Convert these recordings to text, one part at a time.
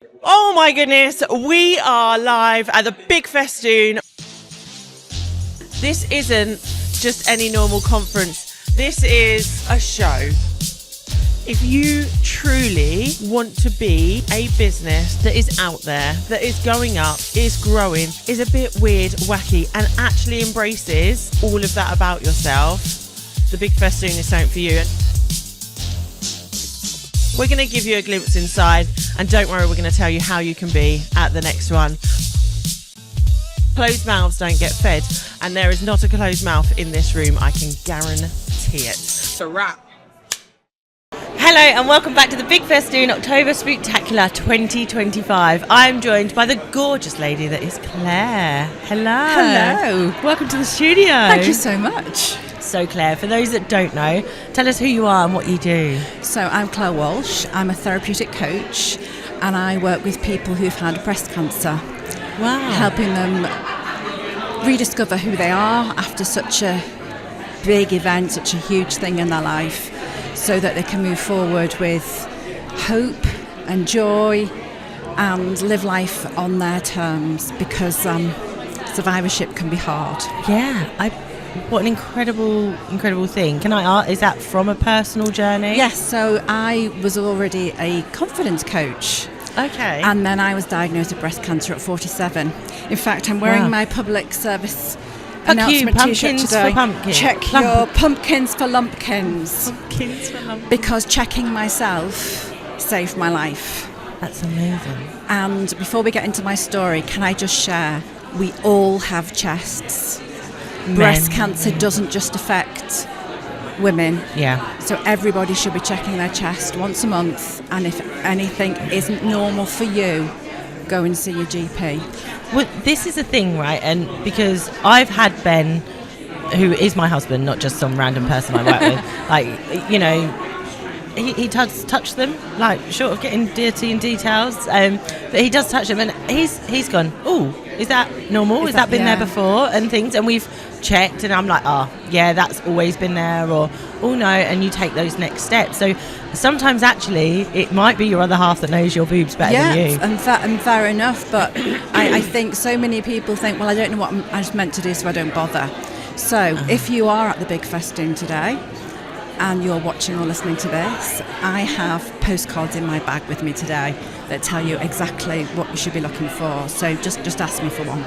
Oh my goodness, we are live at the Big Festoon. This isn't just any normal conference. This is a show. If you truly want to be a business that is out there, that is going up, is growing, is a bit weird, wacky, and actually embraces all of that about yourself, the Big Festoon is something for you. We're going to give you a glimpse inside, and don't worry, we're going to tell you how you can be at the next one. Closed mouths don't get fed, and there is not a closed mouth in this room, I can guarantee it. It's a wrap. Hello and welcome back to the Big Festoon October Spooktacular 2025. I'm joined by the gorgeous lady that is Clare. Hello. Hello. Welcome to the studio. Thank you so much. So Clare, for those that don't know, tell us who you are and what you do. So I'm Clare Walsh. I'm a therapeutic coach and I work with people who've had breast cancer. Wow. Helping them rediscover who they are after such a big event, such a huge thing in their life, so that they can move forward with hope and joy and live life on their terms, because survivorship can be hard. Yeah, what an incredible thing. Can I ask, is that from a personal journey? Yes, so I was already a confidence coach. Okay. And then I was diagnosed with breast cancer at 47. In fact, I'm wearing my public service announcement t-shirt today. For pumpkins. Check your pumpkins for lumpkins. Pumpkins for lumpkins. Because checking myself saved my life. That's amazing. And before we get into my story, can I just share, we all have chests. Breast cancer doesn't just affect women. Yeah. So everybody should be checking their chest once a month, and if anything isn't normal for you, go and see your GP. Well, this is a thing, right? And because I've had Ben, who is my husband, not just some random person I work with, like, you know, he does touch them, like, short of getting dirty in details, but he does touch them, and he's gone, oh, is that normal? Has that been there before? And things, and we've checked, and I'm like, oh, yeah, that's always been there, or, oh, no, and you take those next steps. So sometimes, actually, it might be your other half that knows your boobs better than you. Yeah, and fair enough, but I think so many people think, well, I don't know what I'm just meant to do, so I don't bother. So if you are at the Big Festoon today, and you're watching or listening to this, I have postcards in my bag with me today that tell you exactly what you should be looking for. So just ask me for one.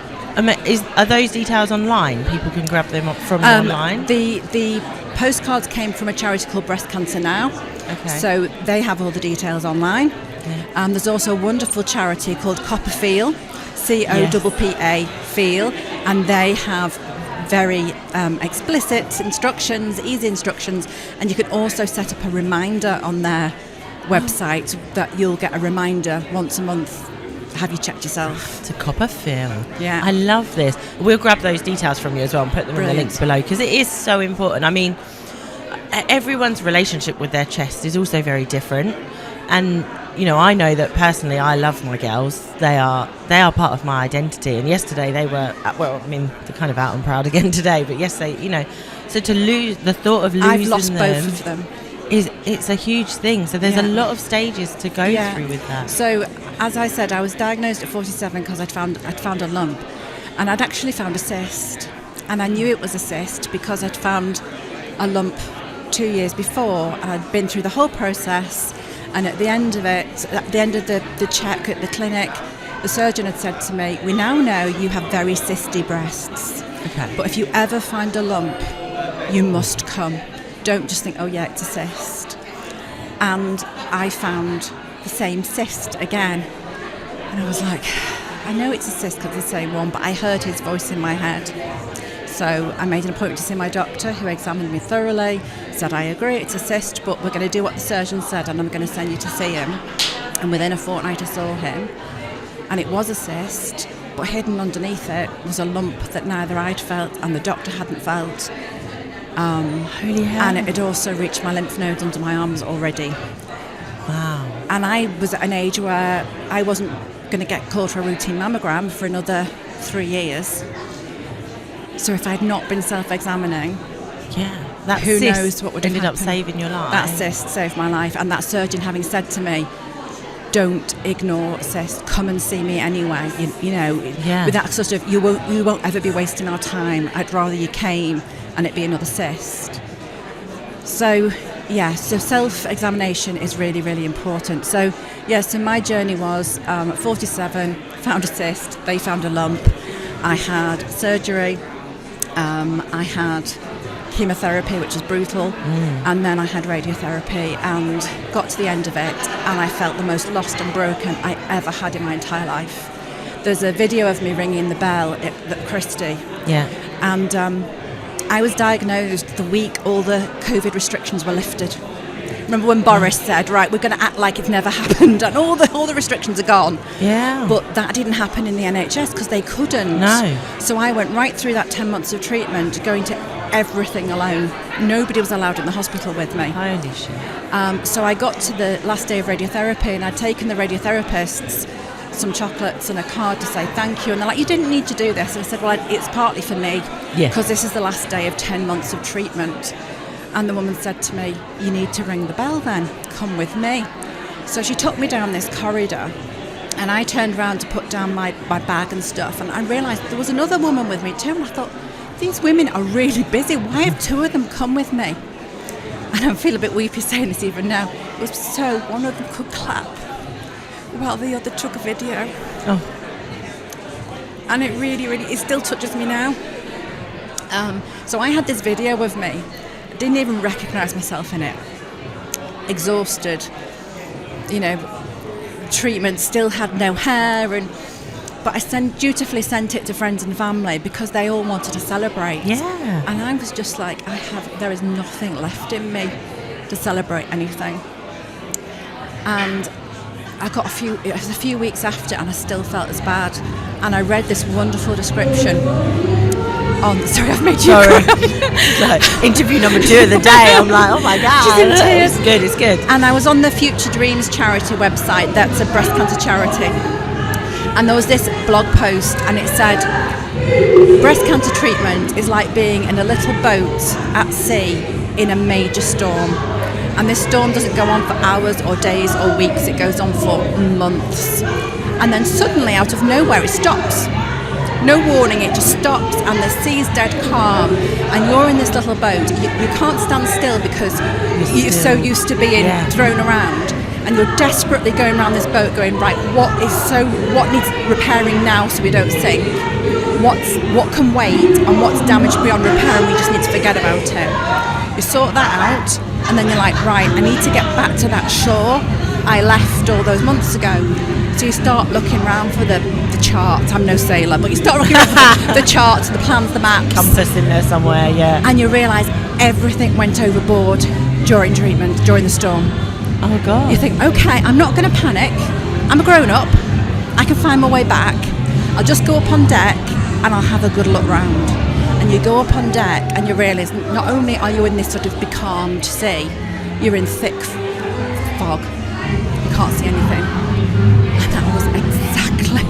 Are those details online? People can grab them up from online? The postcards came from a charity called Breast Cancer Now. Okay. So they have all the details online. Yeah. There's also a wonderful charity called Copperfeel, COPPA Feel, and they have very explicit instructions, easy instructions, and you can also set up a reminder on their website that you'll get a reminder once a month. Have you checked yourself? To Copperfield. Yeah. I love this. We'll grab those details from you as well and put them in the links below, because it is so important. I mean, everyone's relationship with their chest is also very different. And, you know, I know that personally I love my girls. They are part of my identity. And yesterday they were, well, I mean, they're kind of out and proud again today, but yesterday, you know, so to lose, the thought of losing I've lost both of them. It's a huge thing. So there's a lot of stages to go through with that. So, as I said, I was diagnosed at 47 because I'd found a lump, and I'd actually found a cyst, and I knew it was a cyst because I'd found a lump 2 years before, and I'd been through the whole process. And at the end of it, at the end of the check at the clinic, the surgeon had said to me, we now know you have very cysty breasts. Okay. But if you ever find a lump, you must come. Don't just think, oh yeah, it's a cyst. And I found the same cyst again. And I was like, I know it's a cyst because it's the same one, but I heard his voice in my head. So I made an appointment to see my doctor, who examined me thoroughly, said, I agree, it's a cyst, but we're going to do what the surgeon said, and I'm going to send you to see him. And within a fortnight I saw him, and it was a cyst, but hidden underneath it was a lump that neither I'd felt and the doctor hadn't felt. Holy hell. And it had also reached my lymph nodes under my arms already. Wow. And I was at an age where I wasn't going to get called for a routine mammogram for another 3 years. So if I'd not been self-examining, who knows what would have ended up happened. saving your life. That cyst saved my life, and that surgeon having said to me, don't ignore cysts. Come and see me anyway. You know, with that sort of, you won't ever be wasting our time. I'd rather you came and it be another cyst. So self-examination is really, really important. So my journey was at 47, found a cyst, they found a lump. I had surgery, I had chemotherapy, which is brutal, and then I had radiotherapy, and got to the end of it, and I felt the most lost and broken I ever had in my entire life. There's a video of me ringing the bell at Christie, and I was diagnosed the week all the COVID restrictions were lifted. Remember when Boris said, right, we're going to act like it's never happened and all the restrictions are gone. Yeah. But that didn't happen in the NHS because they couldn't. No. So I went right through that 10 months of treatment, going to everything alone. Nobody was allowed in the hospital with me. Holy shit. So I got to the last day of radiotherapy, and I'd taken the radiotherapists some chocolates and a card to say thank you, and they're like, you didn't need to do this. And I said, well, it's partly for me, because this is the last day of 10 months of treatment. And the woman said to me, you need to ring the bell then, come with me. So she took me down this corridor, and I turned around to put down my bag and stuff, and I realised there was another woman with me too, and I thought, these women are really busy, why have two of them come with me? And I feel a bit weepy saying this even now. It was so one of them could clap while the other took a video. And it really, it still touches me now. So I had this video of me, didn't even recognise myself in it, exhausted, treatment, still had no hair, but I dutifully sent it to friends and family because they all wanted to celebrate. Yeah. And I was just like, there is nothing left in me to celebrate anything. And it was a few weeks after, and I still felt as bad. And I read this wonderful description sorry, I've made you cry. Like, interview number 2 of the day. I'm like, oh my God. She's in tears. It's good. And I was on the Future Dreams charity website. That's a breast cancer charity. And there was this blog post, and it said, breast cancer treatment is like being in a little boat at sea in a major storm. And this storm doesn't go on for hours or days or weeks, it goes on for months. And then suddenly, out of nowhere, it stops. No warning, it just stops, and the sea's dead calm, and you're in this little boat. You can't stand still because you're so used to being thrown around, and you're desperately going around this boat going, right, what needs repairing now so we don't sink? What can wait, and what's damaged beyond repair, and we just need to forget about it. You sort that out, and then you're like, right, I need to get back to that shore I left all those months ago. So you start looking around for the charts. I'm no sailor, but you start looking around for the charts, the plans, the maps. Compass in there somewhere, yeah. And you realise everything went overboard during treatment, during the storm. Oh, God. You think, okay, I'm not going to panic. I'm a grown-up. I can find my way back. I'll just go up on deck and I'll have a good look round. And you go up on deck and you realise not only are you in this sort of becalmed sea, you're in thick fog. You can't see anything. And that was exactly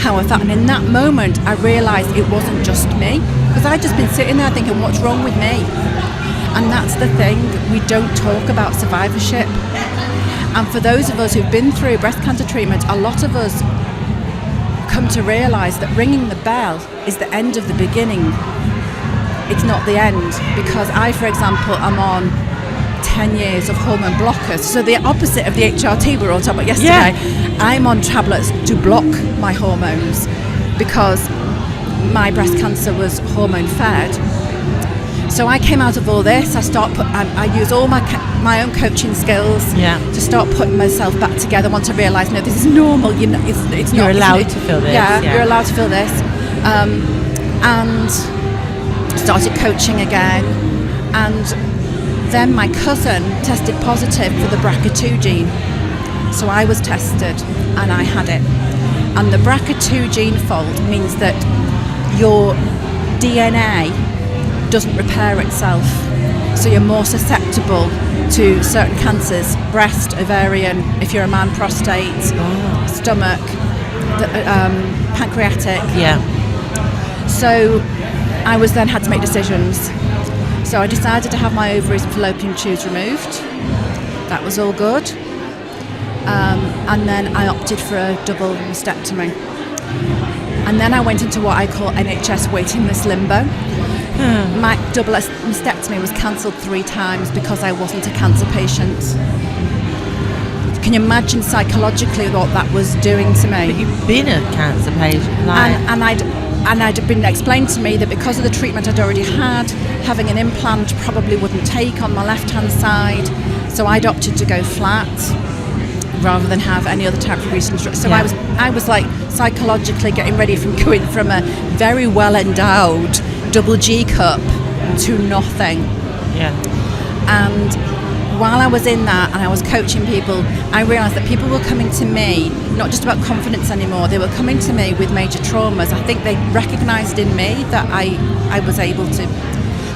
how I felt. And in that moment, I realised it wasn't just me, because I'd just been sitting there thinking, what's wrong with me? And that's the thing, we don't talk about survivorship. And for those of us who've been through breast cancer treatment, a lot of us come to realise that ringing the bell is the end of the beginning. It's not the end, because I, for example, am on 10 years of hormone blockers. So the opposite of the HRT we were all talking about yesterday. Yeah. I'm on tablets to block my hormones because my breast cancer was hormone fed. So I came out of all this. I use all my own coaching skills to start putting myself back together. Once I realised, no, this is normal. It's you're allowed to feel this. Yeah, you're allowed to feel this. And started coaching again. And then my cousin tested positive for the BRCA2 gene. So I was tested and I had it. And the BRCA2 gene fault means that your DNA doesn't repair itself. So you're more susceptible to certain cancers, breast, ovarian, if you're a man, prostate, stomach, pancreatic. Yeah. So I then had to make decisions. So I decided to have my ovaries and fallopian tubes removed. That was all good. And then I opted for a double mastectomy. And then I went into what I call NHS waiting list limbo. My double mastectomy was cancelled 3 times because I wasn't a cancer patient. Can you imagine psychologically what that was doing to me? But you've been a cancer patient. Like... And I'd been explained to me that because of the treatment I'd already had, having an implant probably wouldn't take on my left-hand side. So I'd opted to go flat rather than have any other type of reconstruction. So I was like psychologically getting ready from going from a very well-endowed double G cup to nothing. Yeah. And while I was in that and I was coaching people, I realised that people were coming to me not just about confidence anymore, they were coming to me with major traumas. I think they recognised in me that I was able to.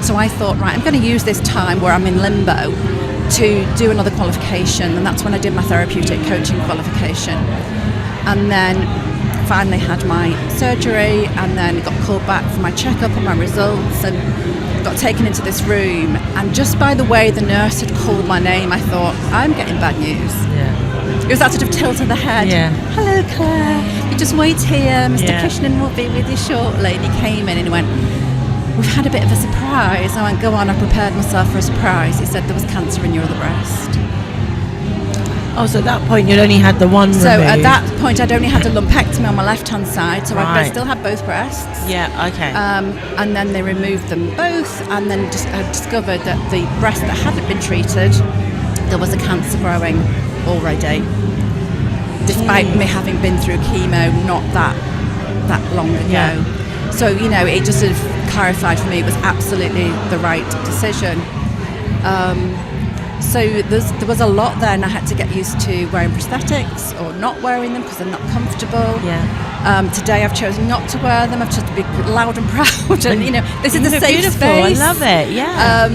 So I thought, right, I'm going to use this time where I'm in limbo to do another qualification, and that's when I did my therapeutic coaching qualification. And then finally had my surgery, and then got called back for my checkup and my results, and got taken into this room, and just by the way the nurse had called my name, I thought, I'm getting bad news. Yeah. It was that sort of tilt of the head. Yeah. Hello, Claire. You just wait here. Mr. Yeah. Cushnan will be with you shortly. And he came in and he went, we've had a bit of a surprise. I went, go on, I prepared myself for a surprise. He said there was cancer in your other breast. Oh, so at that point you'd only had the one So removed. at that point I'd only had a lumpectomy on my left-hand side, so I still had both breasts. Yeah, okay. And then they removed them both, and then I discovered that the breast that hadn't been treated, there was a cancer growing already, despite me having been through chemo not that long ago. Yeah. So, you know, it just sort of clarified for me it was absolutely the right decision. So there was a lot there, and I had to get used to wearing prosthetics or not wearing them because they're not comfortable. Yeah. Today I've chosen not to wear them. I've just to be loud and proud, and you know, this is a safe beautiful. space. I love it. Yeah.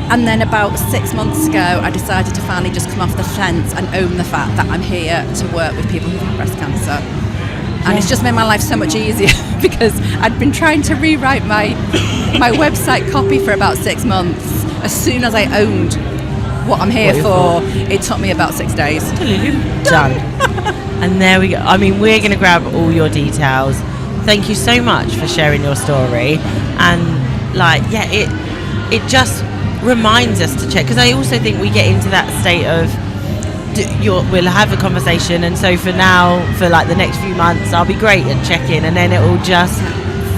And then about 6 months ago, I decided to finally just come off the fence and own the fact that I'm here to work with people who've had breast cancer. And it's just made my life so much easier because I'd been trying to rewrite my website copy for about 6 months. As soon as I owned what I'm here for, it took me about 6 days. Done. And there we go. I mean, we're going to grab all your details. Thank you so much for sharing your story. And it just reminds us to check, because I also think we get into that state of we'll have a conversation, and so for now, for like the next few months, I'll be great at checking, and then it will just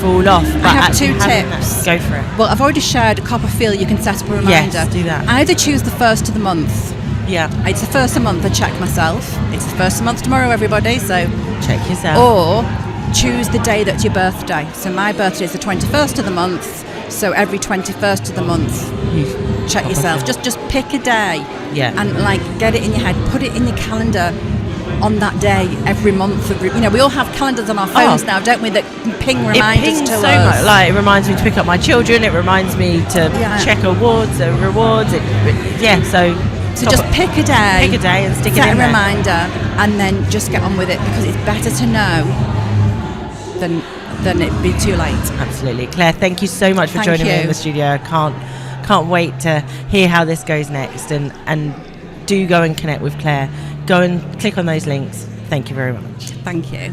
fall off. But I have 2 tips. Go for it. Well, I've already shared a Copperfield. You can set up a reminder. Yes, do that. I either choose the first of the month. Yeah. It's the first of the month. I check myself. It's the first of the month tomorrow, everybody. So check yourself. Or choose the day that's your birthday. So my birthday is the 21st of the month. So every 21st of the month, check yourself. Just pick a day. Yeah. And get it in your head. Put it in your calendar on that day every month. We all have calendars on our phones now, don't we? That ping reminders to so us. Much. It reminds me to pick up my children. It reminds me to check awards and rewards. So just pick a day. Pick a day and stick it in there. Set a there. reminder, and then just get on with it, because it's better to know than it be too late. Absolutely. Claire, thank you so much for joining me in the studio. I can't wait to hear how this goes next, and do go and connect with Claire. Go and click on those links. Thank you very much. Thank you.